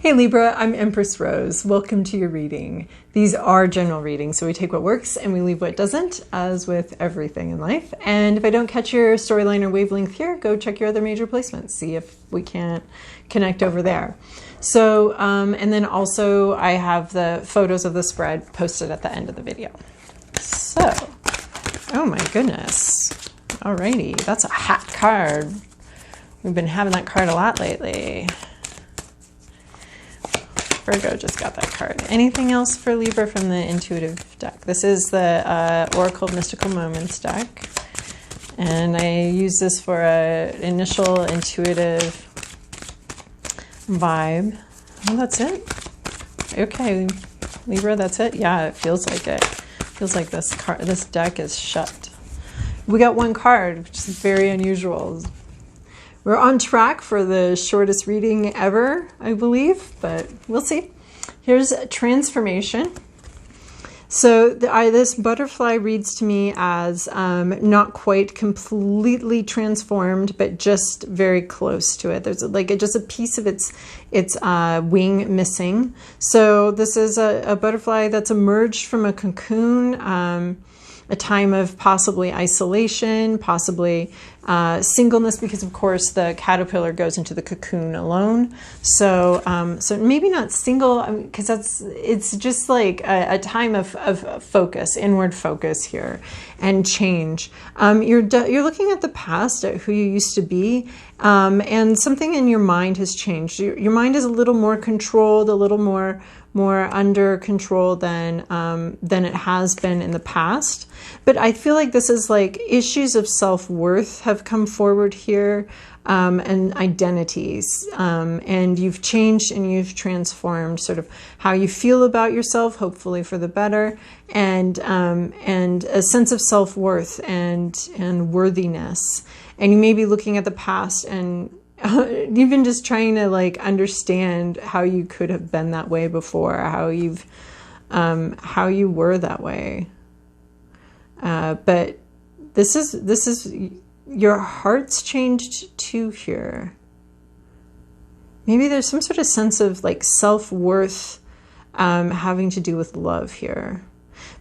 Hey Libra, I'm Empress Rose. Welcome to your reading. These are general readings, so we take what works and we leave what doesn't, as with everything in life. And if I don't catch your storyline or wavelength here, go check your other major placements. See if we can't connect over there. So, and then also I have the photos of the spread posted at the end of the video. So, oh my goodness. Alrighty, that's a hot card. We've been having that card a lot lately. Virgo just got that card. Anything else for Libra from the intuitive deck? This is the Oracle Mystical Moments deck. And I use this for an initial intuitive vibe. Oh, that's it? Okay, Libra, that's it? Yeah, it feels like it. Feels like this deck is shut. We got one card, which is very unusual. We're on track for the shortest reading ever, I believe, but we'll see. Here's a transformation. So this butterfly reads to me as not quite completely transformed, but just very close to it. There's just a piece of its wing missing. So this is a butterfly that's emerged from a cocoon, a time of possibly isolation, possibly singleness, because of course the caterpillar goes into the cocoon alone. So so maybe not single, because it's just like a time of focus, inward focus here, and change. You're looking at the past, at who you used to be, and something in your mind has changed. Your mind is a little more controlled, a little more under control than it has been in the past. But I feel like this is like issues of self-worth have come forward here, and identities, and you've changed and you've transformed sort of how you feel about yourself, hopefully for the better, and a sense of self-worth and worthiness. And you may be looking at the past and even just trying to like understand how you could have been that way before, how you were that way. But this is your heart's changed too here. Maybe there's some sort of sense of like self-worth having to do with love here.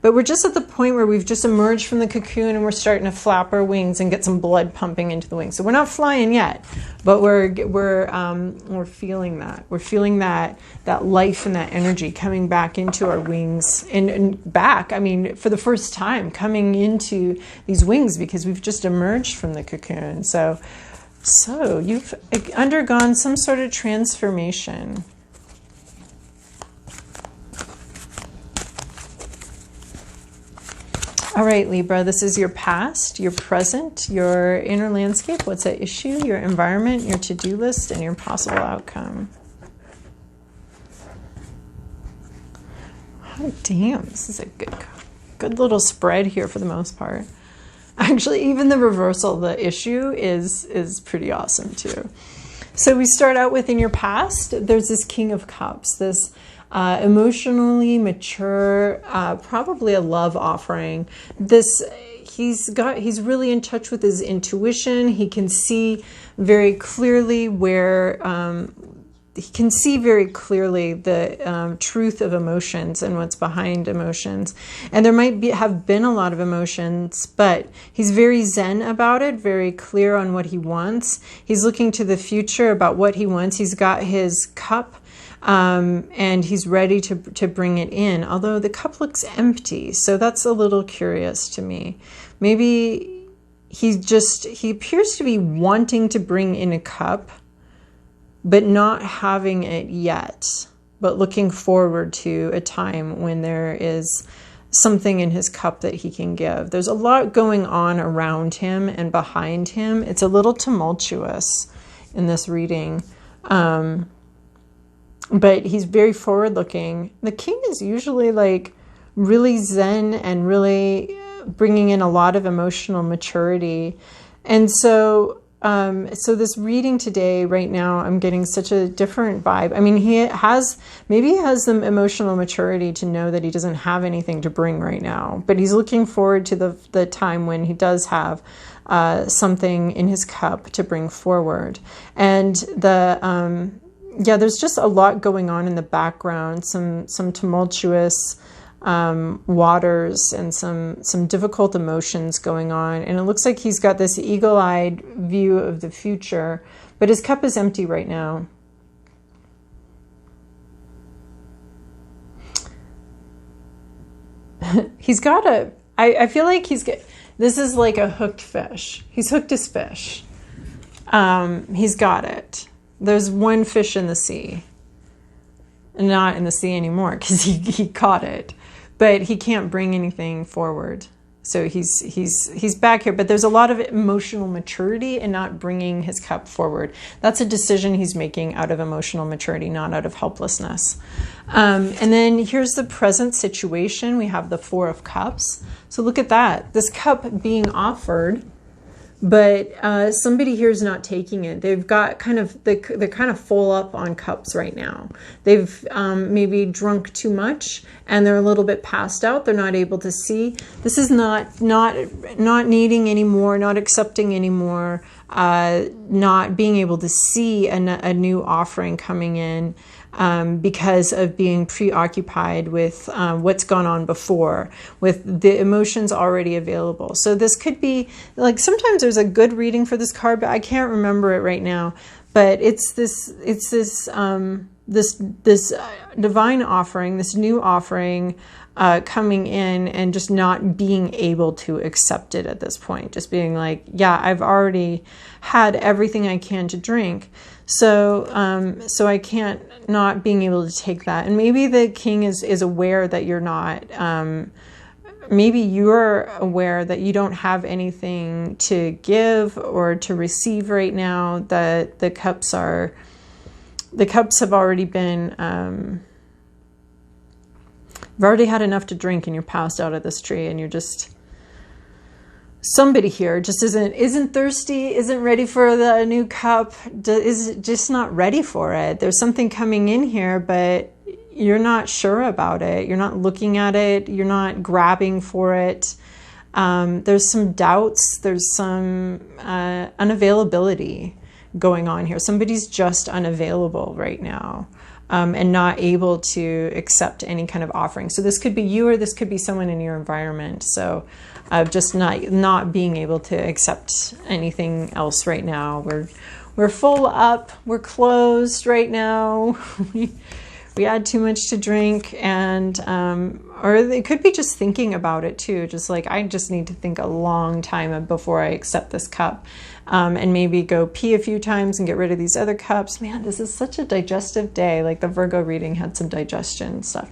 But we're just at the point where we've just emerged from the cocoon and we're starting to flap our wings and get some blood pumping into the wings. So we're not flying yet, but we're feeling that. We're feeling that life and that energy coming back into our wings and back. I mean, for the first time coming into these wings, because we've just emerged from the cocoon. So you've undergone some sort of transformation. All right, Libra, this is your past, your present, your inner landscape, what's at issue, your environment, your to-do list, and your possible outcome. Oh, damn, this is a good little spread here for the most part. Actually, even the reversal of the issue is pretty awesome too. So we start out with in your past, there's this King of Cups, this emotionally mature, probably a love offering. He's really in touch with his intuition. He can see very clearly the truth of emotions and what's behind emotions. And there might have been a lot of emotions, but he's very zen about it, very clear on what he wants. He's looking to the future about what he wants. He's got his cup, and he's ready to bring it in, although the cup looks empty. So that's a little curious to me. Maybe he appears to be wanting to bring in a cup, but not having it yet, but looking forward to a time when there is something in his cup that he can give. There's a lot going on around him and behind him. It's a little tumultuous in this reading. But he's very forward-looking. The king is usually like really zen and really bringing in a lot of emotional maturity. And so this reading today, right now, I'm getting such a different vibe. I mean, maybe he has some emotional maturity to know that he doesn't have anything to bring right now, but he's looking forward to the time when he does have something in his cup to bring forward. And yeah, there's just a lot going on in the background, some tumultuous waters and some difficult emotions going on. And it looks like he's got this eagle-eyed view of the future, but his cup is empty right now. He's got I feel like this is like a hooked fish. He's hooked his fish. He's got it. There's one fish in the sea. Not in the sea anymore because he caught it. But he can't bring anything forward. So he's back here. But there's a lot of emotional maturity in not bringing his cup forward. That's a decision he's making out of emotional maturity, not out of helplessness. And then here's the present situation. We have the Four of Cups. So look at that. This cup being offered, but somebody here is not taking it. They've got they're kind of full up on cups right now. They've maybe drunk too much and they're a little bit passed out. They're not able to see. This is not needing anymore, not accepting anymore, not being able to see a new offering coming in. Because of being preoccupied with what's gone on before, with the emotions already available. So this could be, like, sometimes there's a good reading for this card, but I can't remember it right now. But it's this divine offering, this new offering coming in and just not being able to accept it at this point. Just being like, yeah, I've already had everything I can to drink. So I can't not being able to take that. And maybe the king is aware that you're not, maybe you're aware that you don't have anything to give or to receive right now, that the cups have already been, you've already had enough to drink and you're passed out of this tree and you're just, somebody here just isn't thirsty, isn't ready for the new cup, is just not ready for it. There's something coming in here, but you're not sure about it. You're not looking at it. You're not grabbing for it. There's some doubts. There's some unavailability going on here. Somebody's just unavailable right now. And not able to accept any kind of offering. So this could be you or this could be someone in your environment. So just not being able to accept anything else right now. We're full up. We're closed right now. We had too much to drink, and or it could be just thinking about it too. Just like, I just need to think a long time before I accept this cup. And maybe go pee a few times and get rid of these other cups. Man, this is such a digestive day. Like the Virgo reading had some digestion stuff.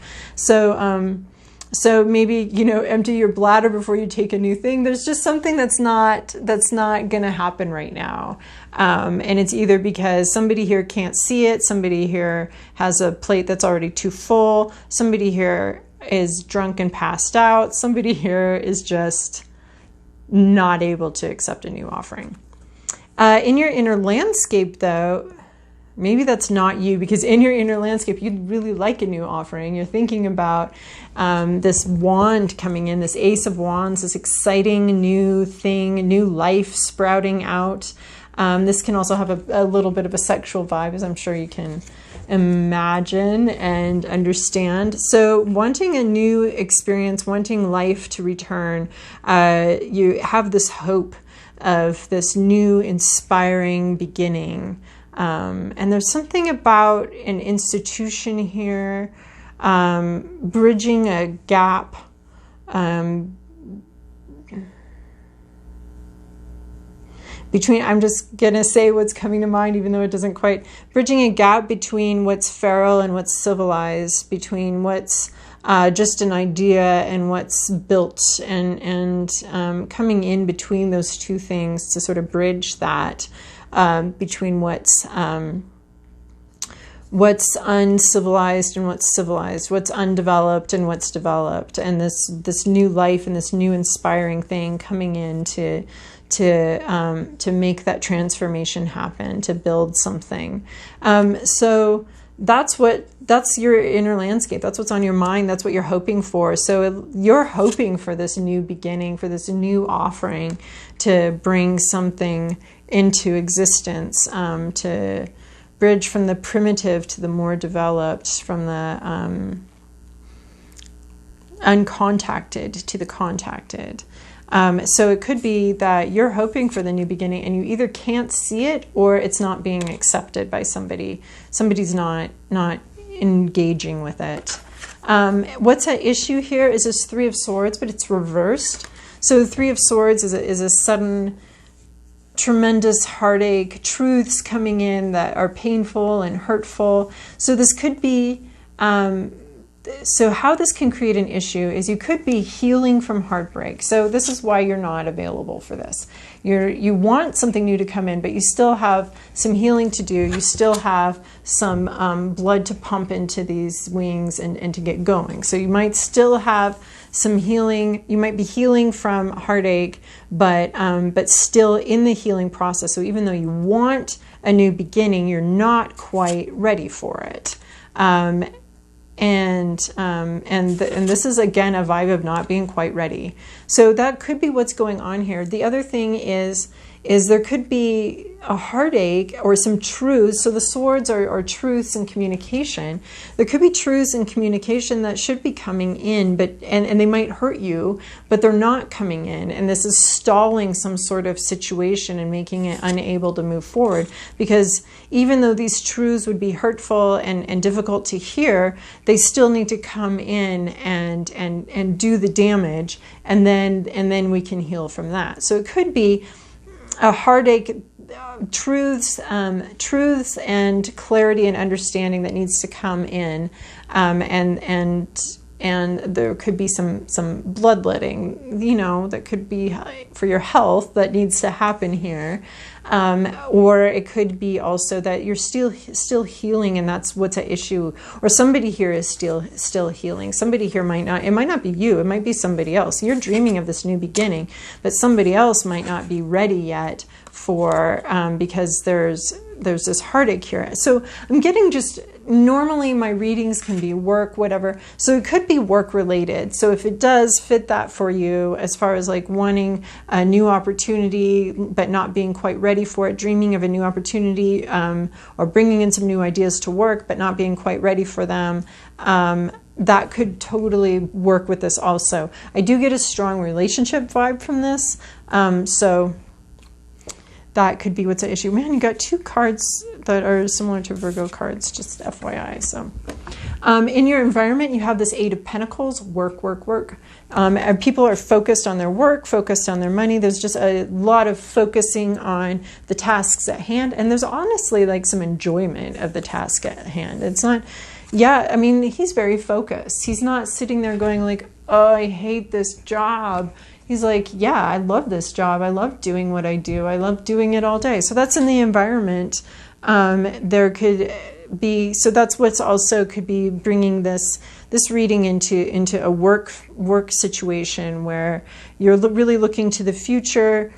So maybe, empty your bladder before you take a new thing. There's just something that's not going to happen right now. And it's either because somebody here can't see it. Somebody here has a plate that's already too full. Somebody here is drunk and passed out. Somebody here is just not able to accept a new offering. In your inner landscape, though, maybe that's not you, because in your inner landscape, you'd really like a new offering. You're thinking about this wand coming in, this Ace of Wands, this exciting new thing, new life sprouting out. This can also have a little bit of a sexual vibe, as I'm sure you can imagine and understand. So wanting a new experience, wanting life to return, you have this hope of this new inspiring beginning. And there's something about an institution here, bridging a gap, between, I'm just going to say what's coming to mind, even though it doesn't quite, bridging a gap between what's feral and what's civilized, between what's just an idea and what's built, and coming in between those two things to sort of bridge that between what's uncivilized and what's civilized, what's undeveloped and what's developed, and this new life and this new inspiring thing coming in to make that transformation happen, to build something. So that's your inner landscape. That's what's on your mind. That's what you're hoping for. So you're hoping for this new beginning, for this new offering to bring something into existence, to bridge from the primitive to the more developed, from the uncontacted to the contacted. So it could be that you're hoping for the new beginning and you either can't see it or it's not being accepted by somebody. Somebody's not engaging with it. What's at issue here is this Three of Swords, but it's reversed. So the Three of Swords is a sudden, tremendous heartache, truths coming in that are painful and hurtful. So this could be... So how this can create an issue is you could be healing from heartbreak. So this is why you're not available for this. You want something new to come in, but you still have some healing to do. You still have some blood to pump into these wings and to get going. So you might still have some healing. You might be healing from heartache, but still in the healing process. So even though you want a new beginning, you're not quite ready for it. And this is, again, a vibe of not being quite ready. So that could be what's going on here. The other thing is there could be a heartache or some truths. So the swords are truths and communication. There could be truths and communication that should be coming in, and they might hurt you, but they're not coming in. And this is stalling some sort of situation and making it unable to move forward. Because even though these truths would be hurtful and difficult to hear, they still need to come in and do the damage, and then we can heal from that. So it could be a heartache, truths and clarity and understanding that needs to come in, and there could be some bloodletting, that could be for your health that needs to happen here, or it could be also that you're still healing, and that's what's at issue. Or somebody here is still healing. Somebody here might not. It might not be you. It might be somebody else. You're dreaming of this new beginning, but somebody else might not be ready yet for because there's this heartache here. So I'm getting just, normally my readings can be work, whatever. So it could be work related. So if it does fit that for you, as far as like wanting a new opportunity, but not being quite ready for it, dreaming of a new opportunity, or bringing in some new ideas to work, but not being quite ready for them, that could totally work with this also. I do get a strong relationship vibe from this. So that could be what's at issue. Man, you got two cards that are similar to Virgo cards, just FYI. So in your environment, you have this Eight of Pentacles, work. And people are focused on their work, focused on their money. There's just a lot of focusing on the tasks at hand. And there's honestly like some enjoyment of the task at hand. It's not, I mean, he's very focused. He's not sitting there going like, oh, I hate this job. He's like, yeah, I love this job. I love doing what I do. I love doing it all day. So that's in the environment. There could be, so that's what's also could be bringing this reading into a work situation where you're really looking to the future,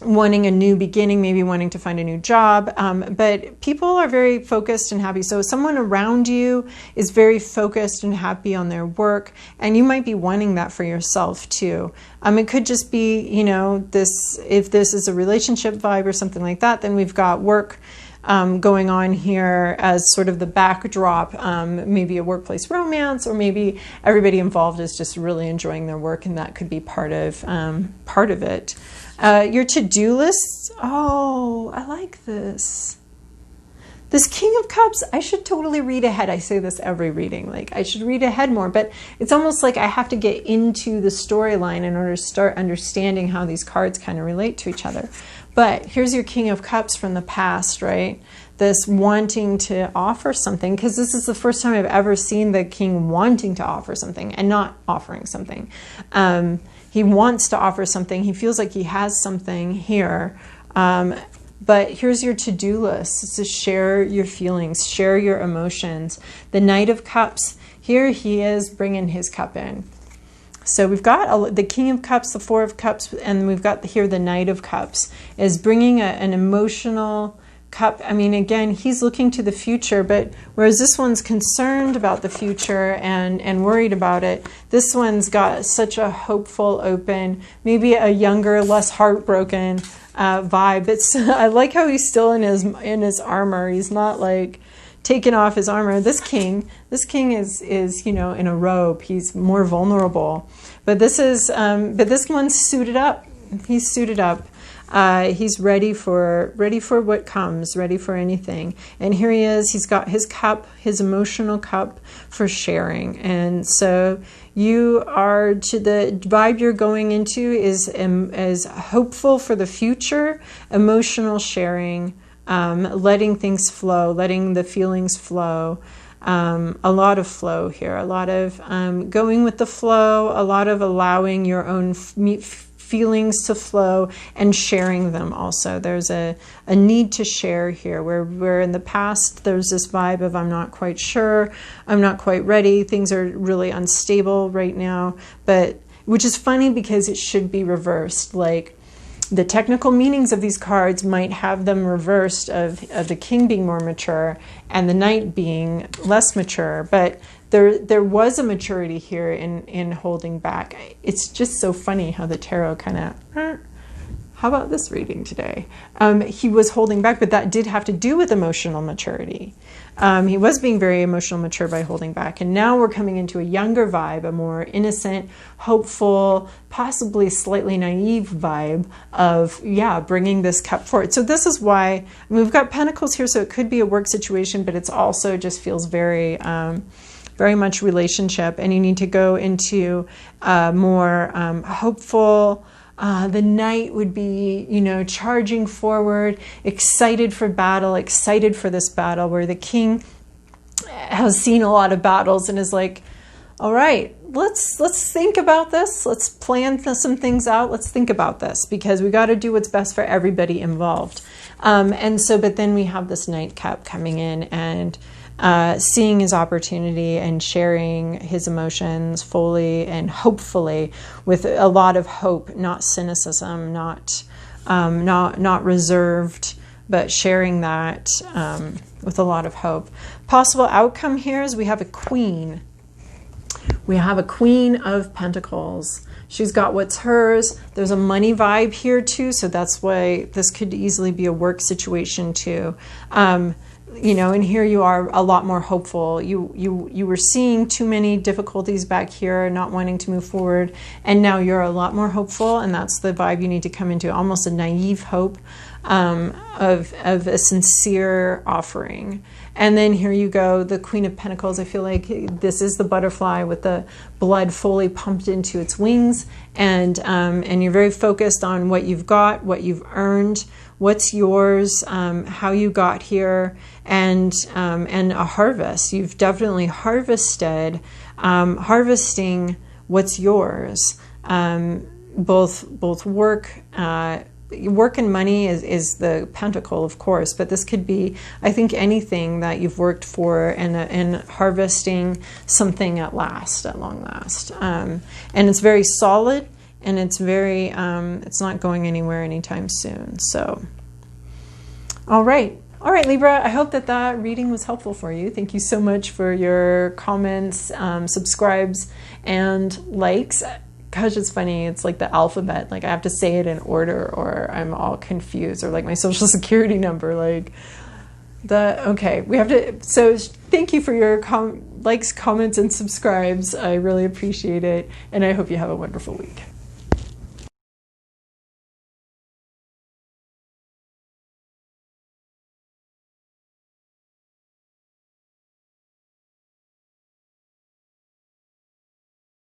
wanting a new beginning, maybe wanting to find a new job, but people are very focused and happy. So someone around you is very focused and happy on their work, and you might be wanting that for yourself too. It could just be, if this is a relationship vibe or something like that, then we've got work going on here as sort of the backdrop, maybe a workplace romance, or maybe everybody involved is just really enjoying their work, and that could be part of it. Your to-do list. Oh, I like this. This King of Cups, I should totally read ahead. I say this every reading, like I should read ahead more, but it's almost like I have to get into the storyline in order to start understanding how these cards kind of relate to each other. But here's your King of Cups from the past, right? This wanting to offer something, because this is the first time I've ever seen the king wanting to offer something and not offering something. He wants to offer something. He feels like he has something here. But here's your to-do list. It's to share your feelings, share your emotions. The Knight of Cups, here he is bringing his cup in. So we've got the King of Cups, the Four of Cups, and we've got here the Knight of Cups is bringing an emotional cup. I mean, again, he's looking to the future, but whereas this one's concerned about the future and worried about it, this one's got such a hopeful, open, maybe a younger, less heartbroken vibe. It's I like how he's still in his armor. He's not like taken off his armor. This king is, you know, in a robe. He's more vulnerable. But this one's suited up. He's suited up. He's ready for what comes, ready for anything. And here he is. He's got his cup, his emotional cup for sharing. And so you are, to the vibe you're going into is hopeful for the future, emotional sharing, letting things flow, letting the feelings flow. A lot of flow here, a lot of going with the flow, a lot of allowing your own feelings to flow and sharing them also. There's a need to share here, where in the past there's this vibe of I'm not quite sure, I'm not quite ready, things are really unstable right now, but which is funny because it should be reversed. Like, the technical meanings of these cards might have them reversed of the king being more mature and the knight being less mature, but there was a maturity here in holding back. It's just so funny how the tarot kind of, how about this reading today? He was holding back, but that did have to do with emotional maturity. He was being very emotional mature by holding back. And now we're coming into a younger vibe, a more innocent, hopeful, possibly slightly naive vibe of, yeah, bringing this cup forward. So this is why, I mean, we've got pentacles here, so it could be a work situation, but it's also just feels very, very much relationship. And you need to go into more hopeful. The knight would be, you know, charging forward, excited for battle, excited for this battle, where the king has seen a lot of battles and is like, all right, let's think about this. Let's plan some things out. Let's think about this, because we got to do what's best for everybody involved. And so, but then we have this nightcap coming in and seeing his opportunity and sharing his emotions fully and hopefully, with a lot of hope, not cynicism, not reserved, but sharing that with a lot of hope. Possible outcome here is we have a queen. We have a Queen of Pentacles. She's got what's hers. There's a money vibe here too, so that's why this could easily be a work situation too. You know, and here you are a lot more hopeful. You were seeing too many difficulties back here, not wanting to move forward, and now you're a lot more hopeful, and that's the vibe you need to come into, almost a naive hope of a sincere offering. And then here you go, the Queen of Pentacles. I feel like this is the butterfly with the blood fully pumped into its wings, and you're very focused on what you've got, what you've earned, what's yours, how you got here, and a harvest. You've definitely harvested, harvesting what's yours. Both work. Work and money is the pentacle, of course, but this could be, I think, anything that you've worked for and harvesting something at long last. And it's very solid, and it's very, it's not going anywhere anytime soon. So, all right, Libra, I hope that reading was helpful for you. Thank you so much for your comments, subscribes, and likes. Gosh, it's funny. It's like the alphabet. Like, I have to say it in order or I'm all confused, or like my social security number. Like, okay, we have to. So thank you for your likes, comments, and subscribes. I really appreciate it. And I hope you have a wonderful week.